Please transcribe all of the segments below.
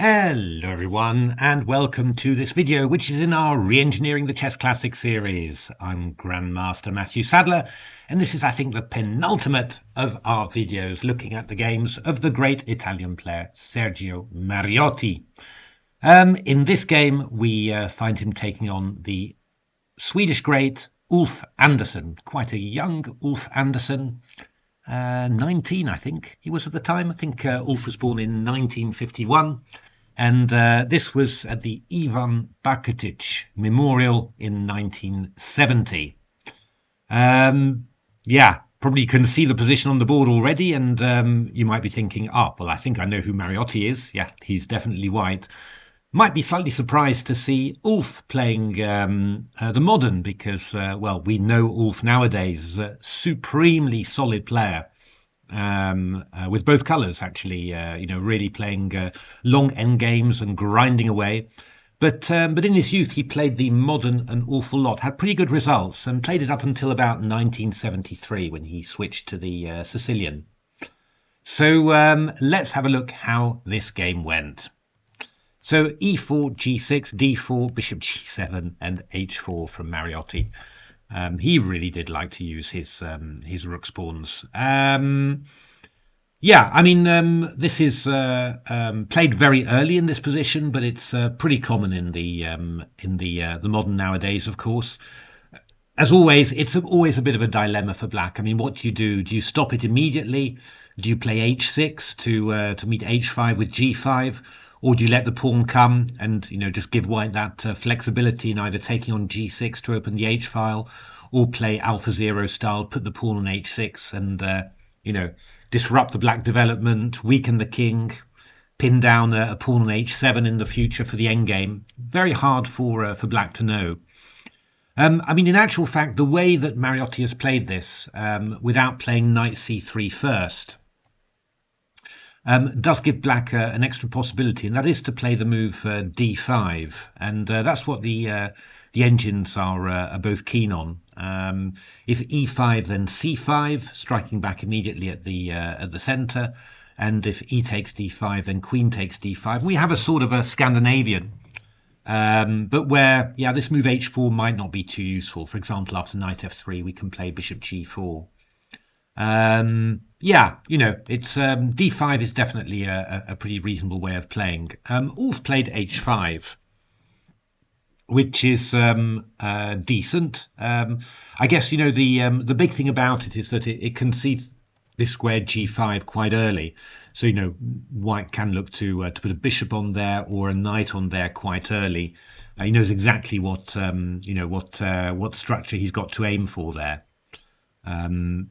Hello everyone, and welcome to this video, which is in our Reengineering the Chess Classic series. I'm Grandmaster Matthew Sadler, and this is, I think, the penultimate of our videos looking at the games of the great Italian player Sergio Mariotti. In this game, we find him taking on the Swedish great Ulf Andersson, quite a young Ulf Andersson. 19, I think he was at the time. I think Ulf was born in 1951. And this was at the Ivan Bakitic Memorial in 1970. Yeah, probably can see the position on the board already, and you might be thinking, well, I think I know who Mariotti is. Yeah, he's definitely white. Might be slightly surprised to see Ulf playing the modern because, well, we know Ulf nowadays as a supremely solid player. With both colours, actually, really playing long end games and grinding away. But in his youth, he played the modern an awful lot, had pretty good results, and played it up until about 1973 when he switched to the Sicilian. So let's have a look how this game went. So e4, g6, d4, bishop g7, and h4 from Mariotti. He really did like to use his rook spawns. Yeah, I mean, this is played very early in this position, but it's pretty common in the modern nowadays, of course. As always, it's always a bit of a dilemma for black. I mean, what do you do? Do you stop it immediately? Do you play h6 to meet h5 with g5? Or do you let the pawn come and, just give white that flexibility in either taking on g6 to open the h file or play alpha zero style, put the pawn on h6 and, disrupt the black development, weaken the king, pin down a pawn on h7 in the future for the endgame. Very hard for black to know. I mean, in actual fact, the way that Mariotti has played this without playing knight c3 first, does give black an extra possibility, and that is to play the move d5, and that's what the engines are both keen on. If e5, then c5, striking back immediately at the center, and if e takes d5, then queen takes d5. We have a sort of a Scandinavian, but where this move h4 might not be too useful. For example, after knight f3, we can play bishop g4. It's d5 is definitely a pretty reasonable way of playing. Ulf played h5, which is decent. I guess the big thing about it is that it concedes this square g5 quite early, so white can look to put a bishop on there or a knight on there quite early. He knows exactly what structure he's got to aim for there.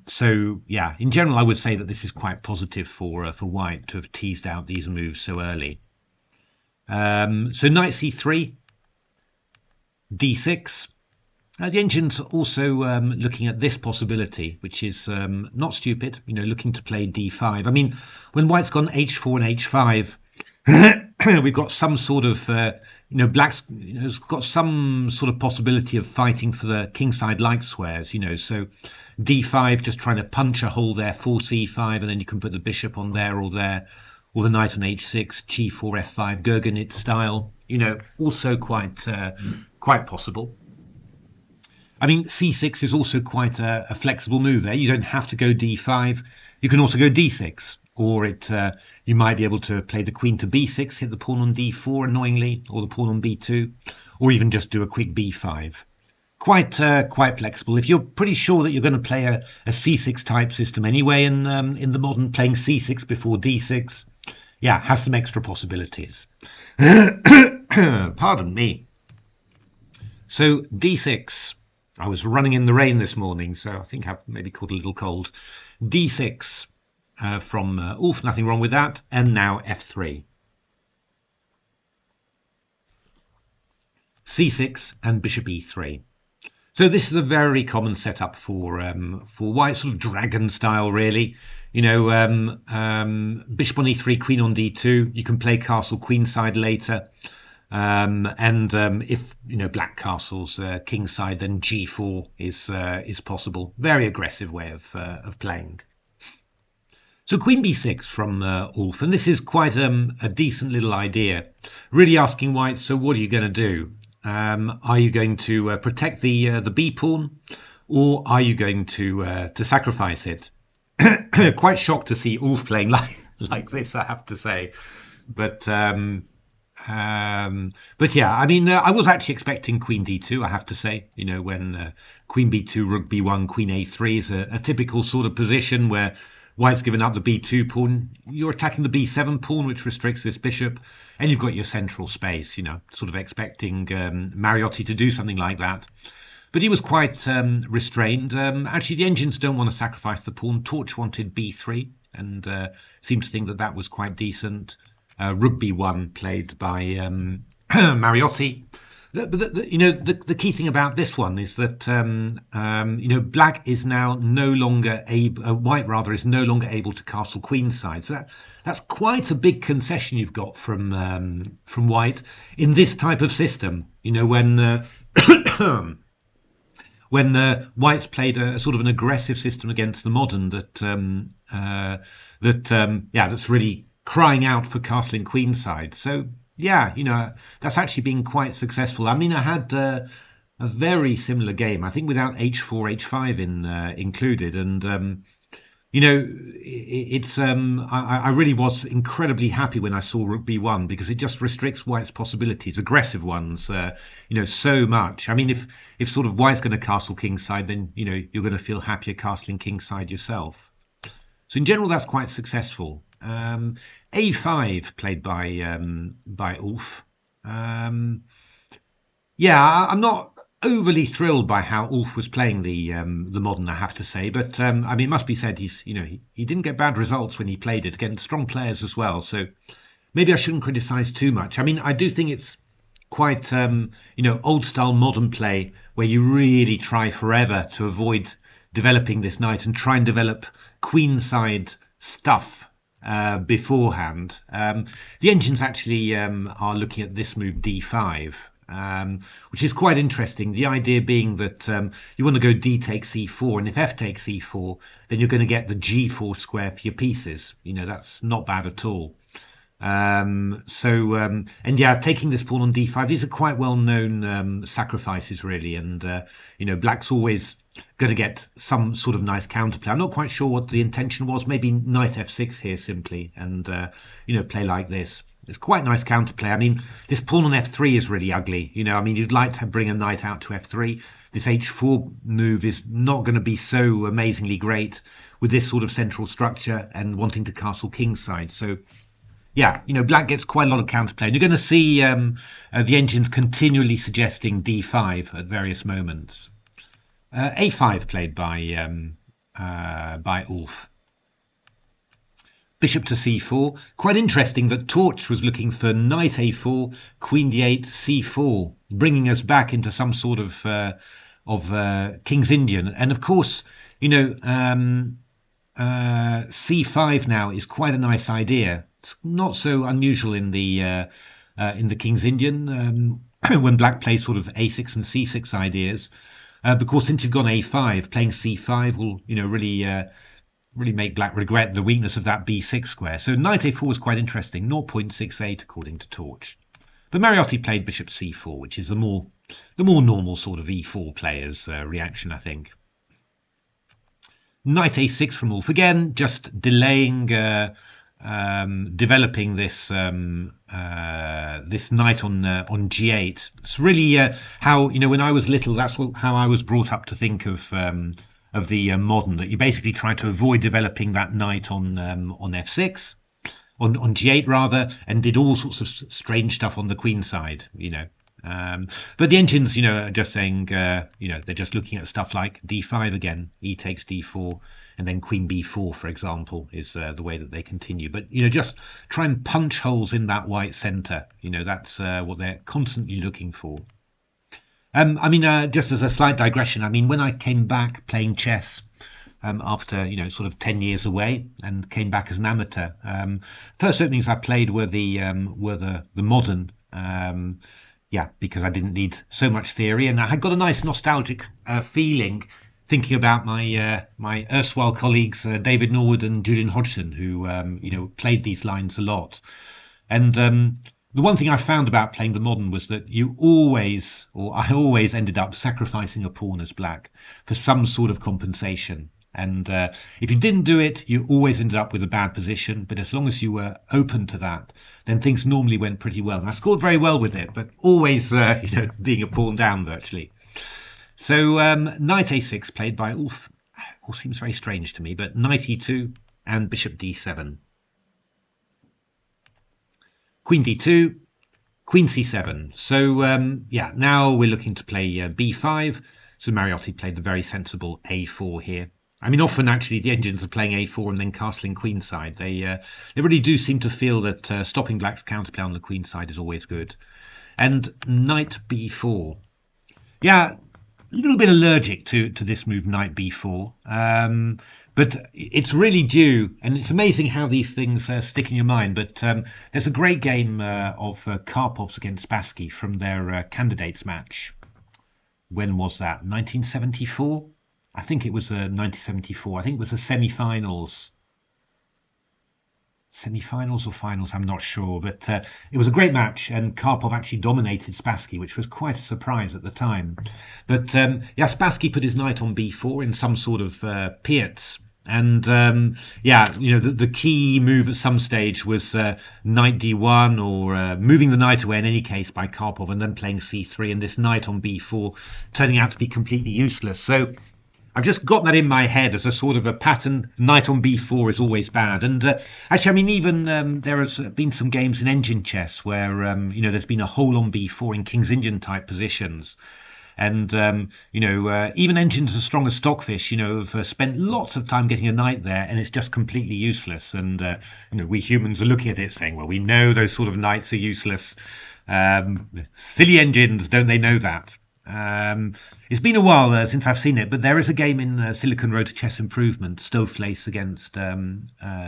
So in general, I would say that this is quite positive for white to have teased out these moves so early. So knight c3, d6. The engine's also looking at this possibility, which is not stupid. Looking to play d5. I mean, when white's gone h4 and h5, we've got some sort of black's has got some sort of possibility of fighting for the kingside light squares. So d5, just trying to punch a hole there, force e5, and then you can put the bishop on there, or the knight on h6, g4, f5, Gurgenit style. Also quite possible. I mean, c6 is also quite a flexible move there. You don't have to go d5. You can also go d6, or you might be able to play the queen to b6, hit the pawn on d4 annoyingly, or the pawn on b2, or even just do a quick b5. Quite flexible. If you're pretty sure that you're going to play a c6 type system anyway in the modern, playing c6 before d6, has some extra possibilities. Pardon me. So d6. I was running in the rain this morning, so I think I've maybe caught a little cold. d6 from Ulf, nothing wrong with that. And now f3. c6 and bishop e3. So this is a very common setup for white, sort of dragon style, really. Bishop on e3, queen on d2. You can play castle queenside later. If black castles kingside, then g4 is possible. Very aggressive way of playing. So Queen b6 from Ulf, and this is quite a decent little idea. Really asking white, so what are you going to do? Are you going to protect the b pawn, or are you going to sacrifice it? Quite shocked to see Ulf playing like this, I have to say. But yeah, I mean, I was actually expecting Queen d2, I have to say. You know, when Queen b2, Rook b1, Queen a3 is a typical sort of position where White's given up the b2 pawn. You're attacking the b7 pawn, which restricts this bishop, and you've got your central space. You know, sort of expecting Mariotti to do something like that. But he was quite restrained. Actually, the engines don't want to sacrifice the pawn. Torch wanted b3 and seemed to think that that was quite decent. Rook b1 played by Mariotti. But you know, the key thing about this one is that you know, black is now no longer able, white rather is no longer able to castle queenside. So that's quite a big concession you've got from white in this type of system. You know, when when white's played a sort of an aggressive system against the modern that's really crying out for castling queenside. So yeah, you know, that's actually been quite successful. I mean, I had a very similar game, I think, without h4, h5 included, and you know, I really was incredibly happy when I saw Rook b1 because it just restricts white's possibilities, aggressive ones, you know, so much. I mean, if sort of white's going to castle kingside, then you know you're going to feel happier castling kingside yourself. So in general, that's quite successful. A5 played by Ulf. Yeah, I'm not overly thrilled by how Ulf was playing the modern, I have to say, but I mean, it must be said he didn't get bad results when he played it against strong players as well. So maybe I shouldn't criticise too much. I mean, I do think it's quite you know, old style modern play where you really try forever to avoid developing this knight and try and develop queenside stuff beforehand. The engines actually are looking at this move d5, which is quite interesting. The idea being that you want to go d takes e4, and if f takes e4, then you're going to get the g4 square for your pieces. You know, that's not bad at all. And yeah, taking this pawn on d5, these are quite well known sacrifices really, and you know, black's always going to get some sort of nice counterplay. I'm not quite sure what the intention was. Maybe knight f6 here simply, and you know, play like this. It's quite nice counterplay. I mean, this pawn on f3 is really ugly. You know, I mean, you'd like to bring a knight out to f3. This h4 move is not going to be so amazingly great with this sort of central structure and wanting to castle kingside. So yeah, you know, black gets quite a lot of counterplay. And you're going to see the engines continually suggesting d5 at various moments. A5 played by Ulf. Bishop to c4. Quite interesting that Torch was looking for knight a4, queen d8, c4, bringing us back into some sort of King's Indian. And of course, you know, c5 now is quite a nice idea. It's not so unusual in the King's Indian when black plays sort of a6 and c6 ideas. Because since you've gone a5, playing c5 will, you know, really make black regret the weakness of that b6 square. So knight a4 is quite interesting, 0.68 according to Torch. But Mariotti played bishop c4, which is the more normal sort of e4 player's reaction, I think. Knight a6 from Ulf, again, just delaying developing this this knight on g8. It's really how, you know, when I was little, that's how I was brought up to think of the modern, that you basically try to avoid developing that knight on f6, on g8 rather, and did all sorts of strange stuff on the queen side, you know. But the engines, you know, are just saying, you know, they're just looking at stuff like d5 again, e takes d4, and then queen b4, for example, is the way that they continue. But, you know, just try and punch holes in that white center. You know, that's what they're constantly looking for. I mean, just as a slight digression, I mean, when I came back playing chess after, you know, sort of 10 years away and came back as an amateur, first openings I played were the modern. Yeah, because I didn't need so much theory, and I had got a nice nostalgic feeling thinking about my erstwhile colleagues David Norwood and Julian Hodgson, who played these lines a lot. And the one thing I found about playing the modern was that I always ended up sacrificing a pawn as black for some sort of compensation. And if you didn't do it, you always ended up with a bad position. But as long as you were open to that, then things normally went pretty well. And I scored very well with it, but always being a pawn down virtually. So knight a6 played by Ulf. All seems very strange to me, but knight e2 and bishop d7. Queen d2, queen c7. So now we're looking to play b5. So Mariotti played the very sensible a4 here. I mean, often actually the engines are playing a4 and then castling queenside. They really do seem to feel that stopping black's counterplay on the queenside is always good. And knight b4. Yeah, a little bit allergic to this move, knight b4. But it's really due, and it's amazing how these things stick in your mind. But there's a great game of Karpov's against Spassky from their candidates match. When was that? 1974? I think it was 1974. I think it was the semi-finals. Semi-finals or finals, I'm not sure. But it was a great match, and Karpov actually dominated Spassky, which was quite a surprise at the time. But Spassky put his knight on b4 in some sort of piets. And the key move at some stage was knight d1 or moving the knight away in any case by Karpov and then playing c3, and this knight on b4 turning out to be completely useless. So I've just got that in my head as a sort of a pattern. Knight on b4 is always bad. And actually, I mean, even there has been some games in engine chess where there's been a hole on b4 in King's Indian type positions. And, even engines as strong as Stockfish, have spent lots of time getting a knight there, and it's just completely useless. And, we humans are looking at it saying, well, we know those sort of knights are useless. Silly engines, don't they know that? It's been a while since I've seen it, but there is a game in Silicon Road to Chess Improvement, Stoveflace against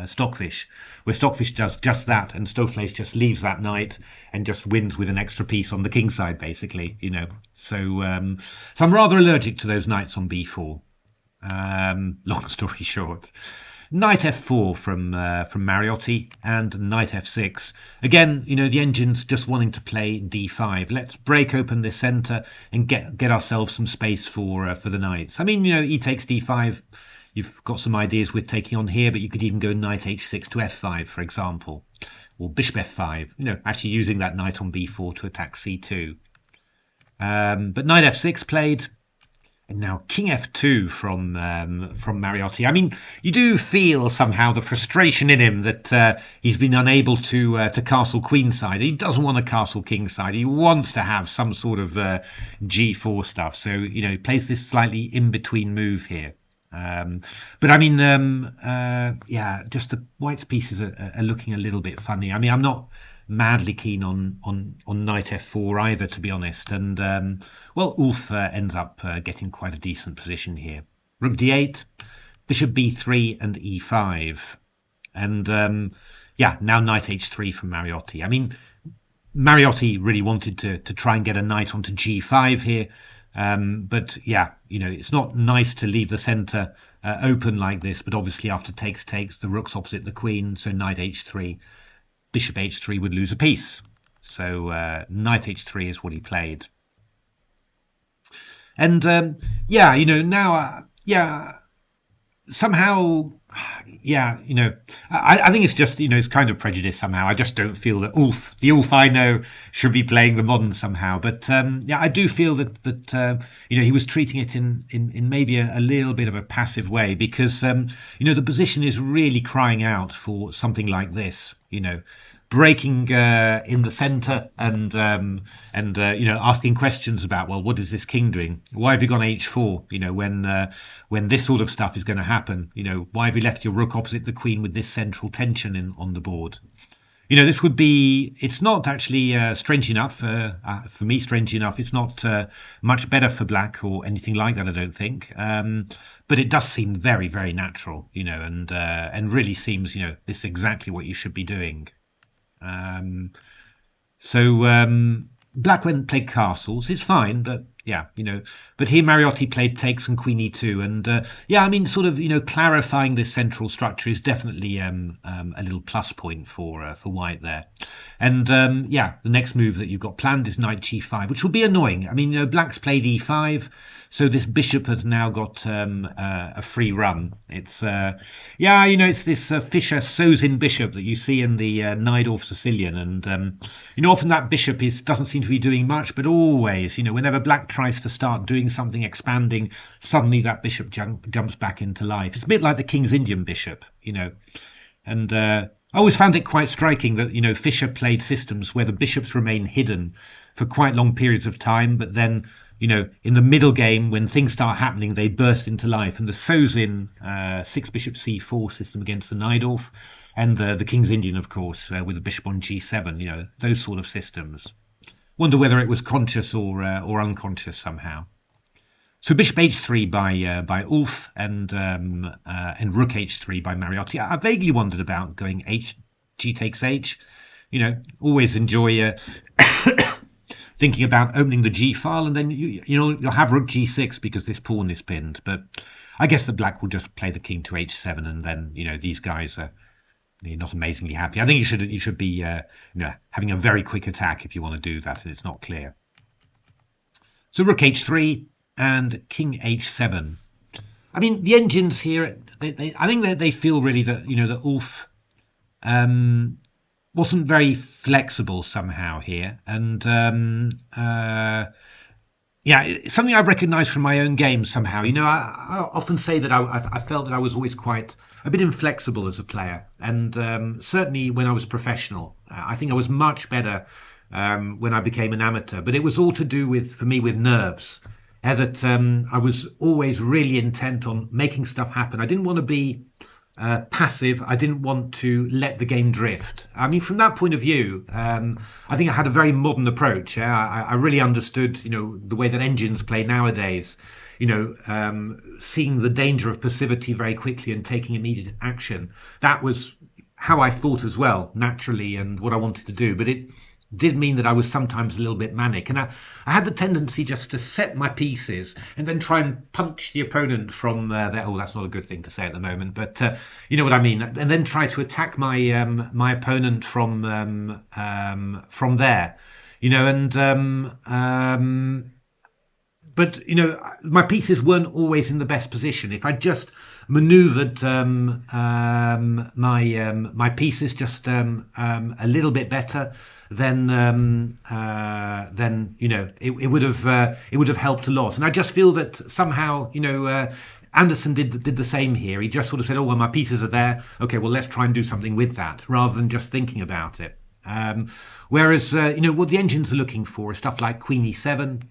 Stockfish, where Stockfish does just that, and Stoveflace just leaves that knight and just wins with an extra piece on the king side, basically. So I'm rather allergic to those knights on b4. Long story short. Knight f4 from Mariotti and knight f6. Again, the engine's just wanting to play d5. Let's break open this centre and get ourselves some space for the knights. I mean, e takes d5. You've got some ideas with taking on here, but you could even go knight h6 to f5, for example, or bishop f5. Actually using that knight on b4 to attack c2. But knight f6 played. And now king f2 from Mariotti. I mean, you do feel somehow the frustration in him that he's been unable to castle queenside. He doesn't want to castle kingside. He wants to have some sort of g4 stuff. So, he plays this slightly in-between move here. But I mean, just the white's pieces are looking a little bit funny. I mean, I'm not madly keen on knight f4 either, to be honest. And Ulf ends up getting quite a decent position here. Rook d8, bishop b3 and e5. And now knight h3 from Mariotti. I mean, Mariotti really wanted to try and get a knight onto g5 here. But it's not nice to leave the center open like this. But obviously after takes, the rook's opposite the queen. So knight h3. Bishop h3 would lose a piece. So knight h3 is what he played. And somehow, I think it's just, it's kind of prejudice somehow. I just don't feel that the Ulf I know should be playing the modern somehow. But I do feel that he was treating it in maybe a little bit of a passive way, because the position is really crying out for something like this. Breaking in the center and asking questions about, well, what is this king doing? Why have you gone h4? When this sort of stuff is going to happen, why have you left your rook opposite the queen with this central tension on the board? This would be, it's not actually strange enough for me. Strange enough, it's not much better for black or anything like that, I don't think. But it does seem very, very natural, and really seems, this is exactly what you should be doing. Black went and played castles. It's fine, but Yeah, but here Mariotti played takes and queen e2, and yeah, I mean, sort of, clarifying this central structure is definitely a little plus point for white there. And yeah, the next move that you've got planned is knight g5, which will be annoying. I mean, black's played e5, so this bishop has now got a free run. It's yeah, it's this Fischer Sozin bishop that you see in the Najdorf Sicilian, and often that bishop doesn't seem to be doing much, but always, whenever black tries to start doing something, expanding, suddenly that bishop jumps back into life. It's a bit like the King's Indian bishop, and I always found it quite striking that Fischer played systems where the bishops remain hidden for quite long periods of time, but then in the middle game, when things start happening, they burst into life. And the Sozin 6 bishop c4 system against the Najdorf, and the King's Indian, of course, with the bishop on g7, those sort of systems. Wonder whether it was conscious or unconscious somehow. So bishop h3 by Ulf, and rook h3 by Mariotti. I vaguely wondered about going g takes h. Always enjoy thinking about opening the g file, and then you'll have rook g6 because this pawn is pinned. But I guess the black will just play the king to h7, and then these guys are not amazingly happy. I think you should be having a very quick attack if you want to do that, and it's not clear. So rook h3 and king h7. I mean, the engines here, I think they feel really that that Ulf wasn't very flexible somehow here, and yeah, it's something I've recognised from my own game somehow. I often say that I felt that I was always quite a bit inflexible as a player, and certainly when I was professional, I think I was much better when I became an amateur. But it was all to do for me with nerves. That I was always really intent on making stuff happen. I didn't want to be passive. I didn't want to let the game drift. I mean, from that point of view, I think I had a very modern approach. I really understood, the way that engines play nowadays. Seeing the danger of passivity very quickly and taking immediate action. That was how I thought as well, naturally, and what I wanted to do. But it did mean that I was sometimes a little bit manic, and I had the tendency just to set my pieces and then try and punch the opponent from there. Oh, that's not a good thing to say at the moment, but you know what I mean. And then try to attack my my opponent from there, but my pieces weren't always in the best position. If I just maneuvered my pieces just a little bit better, then it would have helped a lot. And I just feel that somehow Andersson did the same here. He just sort of said, oh well, my pieces are there, okay, well let's try and do something with that, rather than just thinking about it. Whereas what the engines are looking for is stuff like queen e7,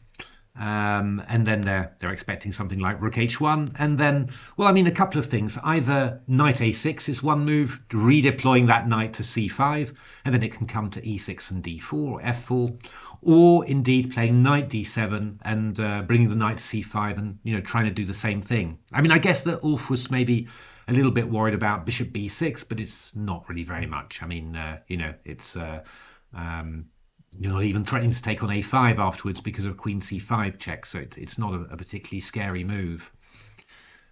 and then they're expecting something like rook h1, and then, well, I mean, a couple of things. Either knight a6 is one move, redeploying that knight to c5, and then it can come to e6 and d4 or f4, or indeed playing knight d7 and bringing the knight to c5 and trying to do the same thing. I mean, I guess that Ulf was maybe a little bit worried about bishop b6, but it's not really very much. I mean, it's not even threatening to take on a5 afterwards because of queen c5 check, so it's not a particularly scary move.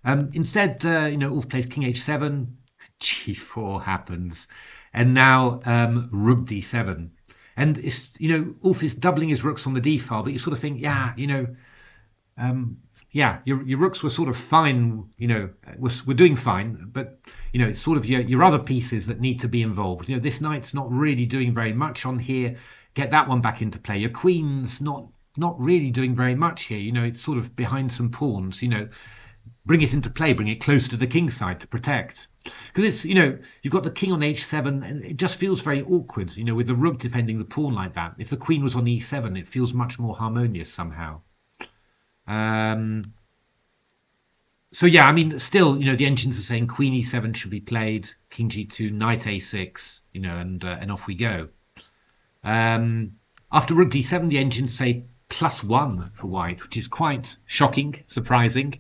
Instead, Ulf plays king h7, g4 happens, and now rook d7, and it's Ulf is doubling his rooks on the d file, but you sort of think, yeah, your rooks were sort of fine, we're doing fine, but it's sort of your other pieces that need to be involved. This knight's not really doing very much on here. Get that one back into play. Your queen's not really doing very much here. It's sort of behind some pawns. Bring it into play. Bring it closer to the king's side to protect. Because it's you've got the king on h7, and it just feels very awkward. With the rook defending the pawn like that. If the queen was on e7, it feels much more harmonious somehow. So yeah, I mean, still, the engines are saying queen e7 should be played, king g2, knight a6, and off we go. After rook d7, the engines say +1 for white, which is quite shocking, surprising.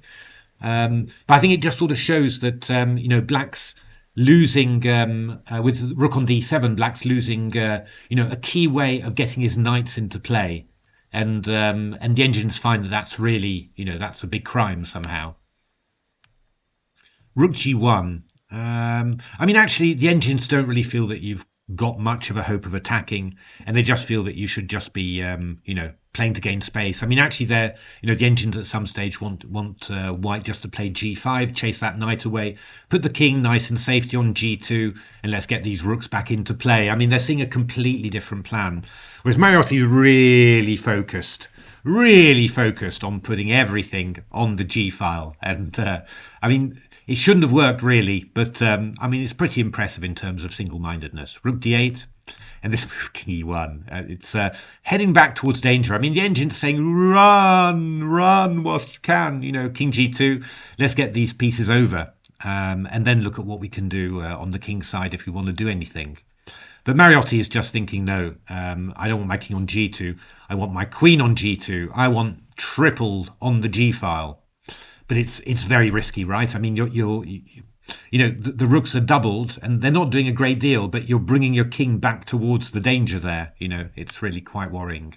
But I think it just sort of shows that black's losing with rook on d7. Black's losing a key way of getting his knights into play. and the engines find that that's really, that's a big crime somehow. Rook G1. I mean, actually, the engines don't really feel that you've got much of a hope of attacking, and they just feel that you should just be, playing to gain space. I mean, actually, the engines at some stage want white just to play G5, chase that knight away, put the king nice and safety on G2, and let's get these rooks back into play. I mean, they're seeing a completely different plan, whereas Mariotti's really focused on putting everything on the G file. And I mean, it shouldn't have worked really, but I mean, it's pretty impressive in terms of single-mindedness. Rook D8, and this move, King E1. It's heading back towards danger. I mean, the engine's saying, run whilst you can. King G2, let's get these pieces over, and then look at what we can do on the king side if we want to do anything. But Mariotti is just thinking, no, I don't want my king on G2. I want my queen on G2. I want triple on the G file. But it's very risky, right? I mean, the rooks are doubled and they're not doing a great deal, but you're bringing your king back towards the danger there. It's really quite worrying.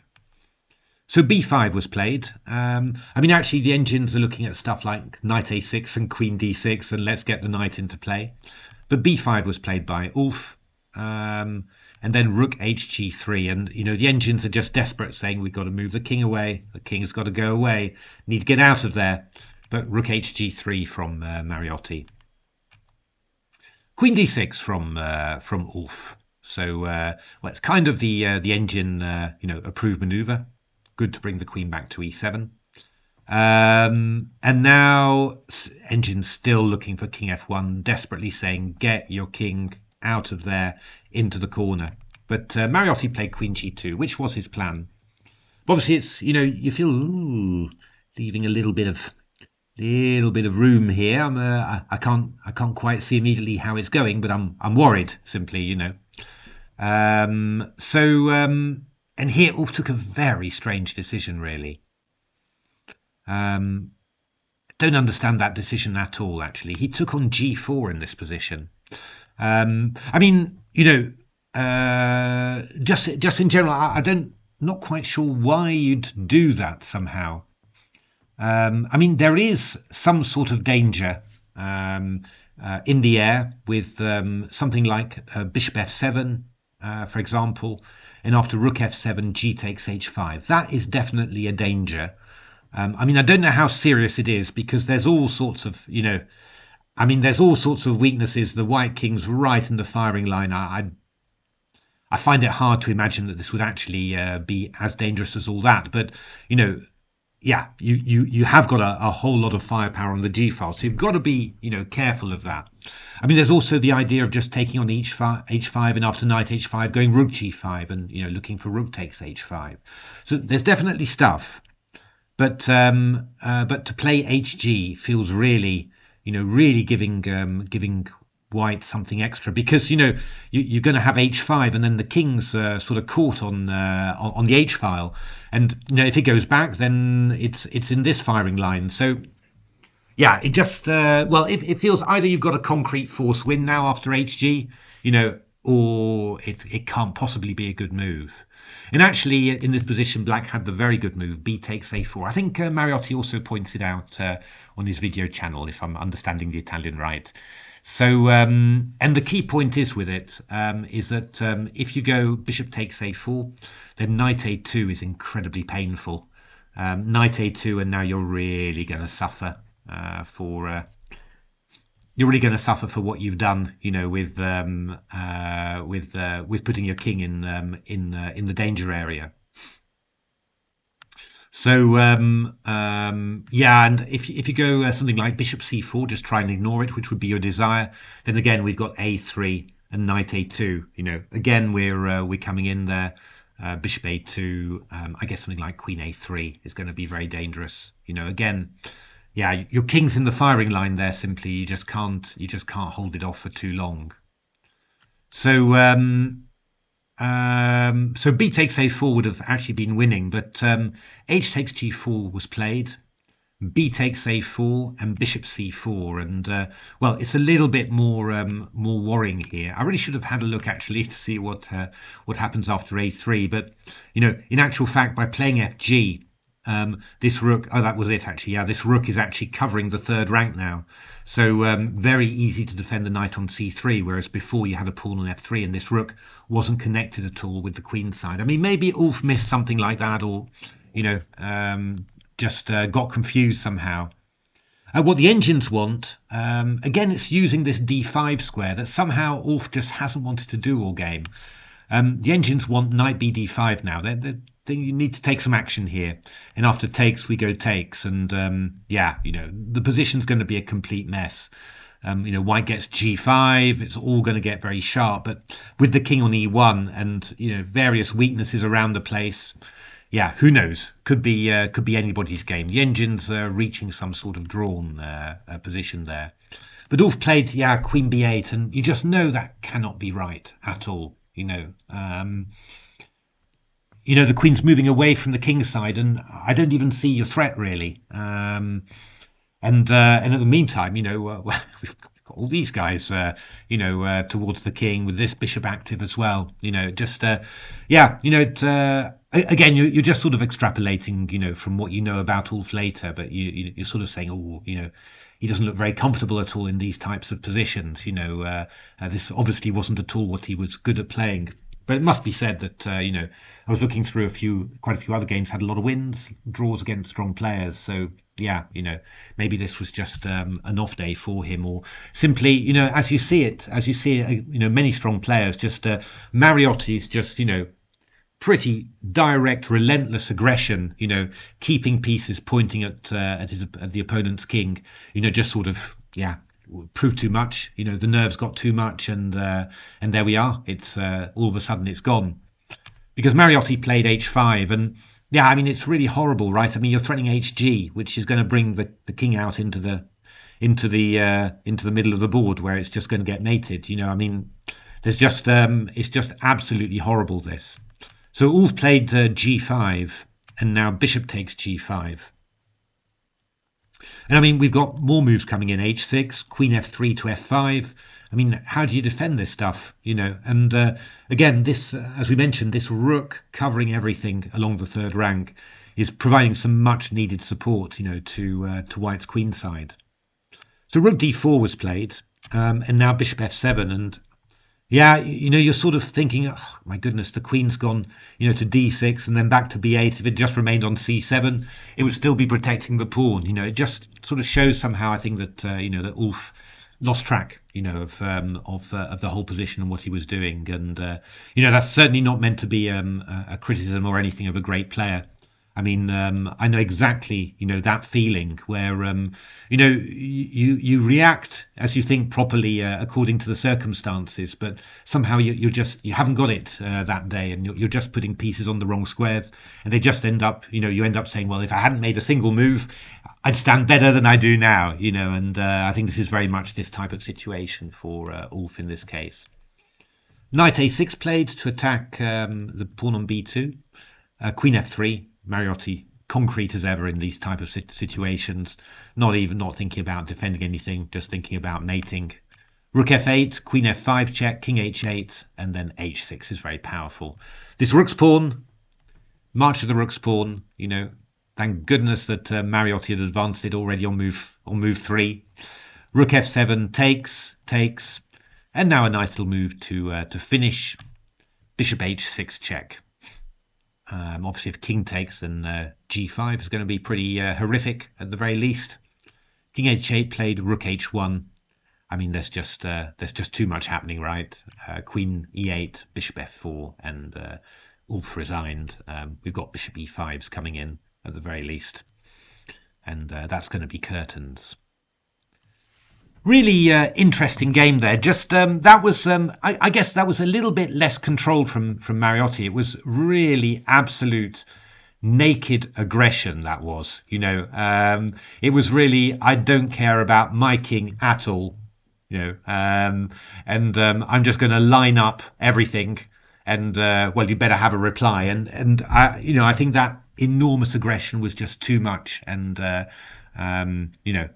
So B5 was played. I mean, actually, the engines are looking at stuff like knight A6 and queen D6, and let's get the knight into play. But B5 was played by Ulf. And then rook HG3, and the engines are just desperate, saying we've got to move the king away. The king's got to go away. Need to get out of there. But rook HG3 from Mariotti. Queen D6 from Ulf. So it's kind of the engine approved maneuver. Good to bring the queen back to E7. And now engine's still looking for king F1, desperately saying get your king out of there into the corner. But Mariotti played queen G2, which was his plan. But obviously, it's you feel leaving a little bit of room here. I can't quite see immediately how it's going, but I'm worried simply. And here Ulf took a very strange decision, really. Don't understand that decision at all. Actually, he took on G4 in this position. I mean, just in general, I not quite sure why you'd do that somehow. I mean, there is some sort of danger in the air with something like bishop f7, for example, and after rook f7, g takes h5. That is definitely a danger. I mean, I don't know how serious it is because there's all sorts of, there's all sorts of weaknesses. The white king's right in the firing line. I find it hard to imagine that this would actually be as dangerous as all that. But, yeah, you have got a whole lot of firepower on the G file. So you've got to be, careful of that. I mean, there's also the idea of just taking on H5 and after knight H5 going rook G5 and, looking for rook takes H5. So there's definitely stuff. But to play HG feels really, really giving white something extra because you're going to have H5 and then the king's sort of caught on the H file, and if it goes back then it's in this firing line. So yeah, it just it feels either you've got a concrete force win now after HG, or it can't possibly be a good move. And actually, in this position, Black had the very good move, b takes a4. I think Mariotti also points it out on his video channel, if I'm understanding the Italian right. So, and the key point is with it is that if you go bishop takes a4, then knight a2 is incredibly painful. Knight a2, and now you're really going to suffer for what you've done, with putting your king in the danger area. So yeah, and if you go something like bishop c4, just try and ignore it, which would be your desire. Then again, we've got a3 and knight a2. Again, we're coming in there. Bishop a2. I guess something like queen a3 is going to be very dangerous. Again. Yeah, your king's in the firing line there. Simply, you just can't hold it off for too long. So, so b takes a4 would have actually been winning, but h takes g4 was played. b takes a4 and bishop c4, and well, it's a little bit more worrying here. I really should have had a look actually to see what happens after a3, but in actual fact, by playing fg, this rook, oh, that was it actually, yeah, this rook is actually covering the third rank now, so very easy to defend the knight on c3, whereas before you had a pawn on f3 and this rook wasn't connected at all with the queen side. I mean, maybe Ulf missed something like that, or just got confused somehow. What the engines want, again, it's using this d5 square that somehow Ulf just hasn't wanted to do all game. The engines want knight b d5 now. You need to take some action here, and after takes we go takes, and yeah, the position's going to be a complete mess. White gets g5, it's all going to get very sharp, but with the king on e1 and various weaknesses around the place, yeah, who knows? Could be anybody's game. The engine's reaching some sort of drawn position there, but Ulf played queen b8, and you just know that cannot be right at all. The queen's moving away from the king's side, and I don't even see your threat really. And at the meantime, we've got all these guys, towards the king with this bishop active as well. Again, you're just sort of extrapolating, from what you know about Ulf later, but you're sort of saying, he doesn't look very comfortable at all in these types of positions. This obviously wasn't at all what he was good at playing. But it must be said that, I was looking through quite a few other games, had a lot of wins, draws against strong players. So, yeah, maybe this was just an off day for him, or simply, as you see it, many strong players, just Mariotti's just, pretty direct, relentless aggression, keeping pieces pointing at the opponent's king, just sort of, proved too much. The nerves got too much, and there we are. It's all of a sudden it's gone, because Mariotti played h5, and it's really horrible, right? I mean, you're threatening hg, which is going to bring the king out into the middle of the board, where it's just going to get mated. There's just it's just absolutely horrible, this. So Ulf played g5, and now bishop takes g5. And we've got more moves coming in. h6, queen f3 to f5. How do you defend this stuff? And again, this, as we mentioned, this rook covering everything along the third rank is providing some much needed support, to White's queen side. So rook d4 was played, and now bishop f7, and you're sort of thinking, oh my goodness, the queen's gone, to d6 and then back to b8. If it just remained on c7, it would still be protecting the pawn. It just sort of shows somehow, I think, that that Ulf lost track, of the whole position and what he was doing. And that's certainly not meant to be a criticism or anything of a great player. I know exactly, that feeling where, you react as you think properly according to the circumstances, but somehow you haven't got it that day, and you're just putting pieces on the wrong squares, and they just end up, you end up saying, well, if I hadn't made a single move, I'd stand better than I do now, and I think this is very much this type of situation for Ulf in this case. Knight a6 played to attack the pawn on b2, queen f3. Mariotti concrete as ever in these type of situations, not thinking about defending anything, just thinking about mating. Rook f8, queen f5 check, king h8, and then h6 is very powerful. This rook's pawn, march of the rook's pawn, thank goodness that Mariotti had advanced it already on move 3. Rook f7 takes, and now a nice little move to finish. Bishop h6 check. Obviously, if king takes, then g5 is going to be pretty horrific at the very least. King h8 played, rook h1. There's just too much happening, right? Queen e8, bishop f4, and Ulf resigned. We've got bishop e5s coming in at the very least, and that's going to be curtains. Really interesting game there. Just that was, I guess that was a little bit less controlled from Mariotti. It was really absolute naked aggression. That was, it was really, I don't care about my king at all, and I'm just going to line up everything, and well, you better have a reply. And I think that enormous aggression was just too much, and You know,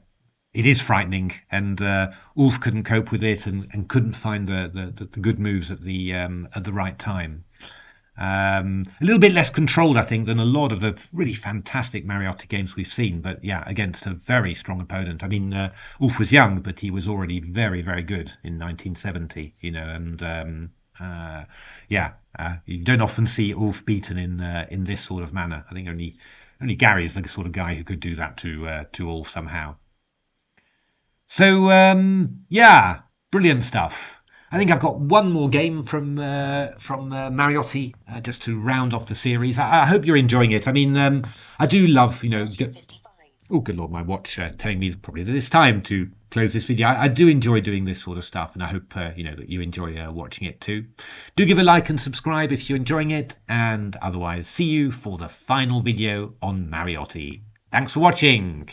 it is frightening, and Ulf couldn't cope with it and couldn't find the good moves at the right time. A little bit less controlled, I think, than a lot of the really fantastic Mariotti games we've seen. But yeah, against a very strong opponent. I mean, Ulf was young, but he was already very, very good in 1970. You know, and you don't often see Ulf beaten in this sort of manner. I think only Gary's the sort of guy who could do that to Ulf somehow. So yeah, brilliant stuff. I think I've got one more game from Mariotti just to round off the series. I hope you're enjoying it. I mean, I do love, oh, good Lord, my watch telling me probably that it's time to close this video. I do enjoy doing this sort of stuff, and I hope that you enjoy watching it too. Do give a like and subscribe if you're enjoying it, and otherwise see you for the final video on Mariotti. Thanks for watching.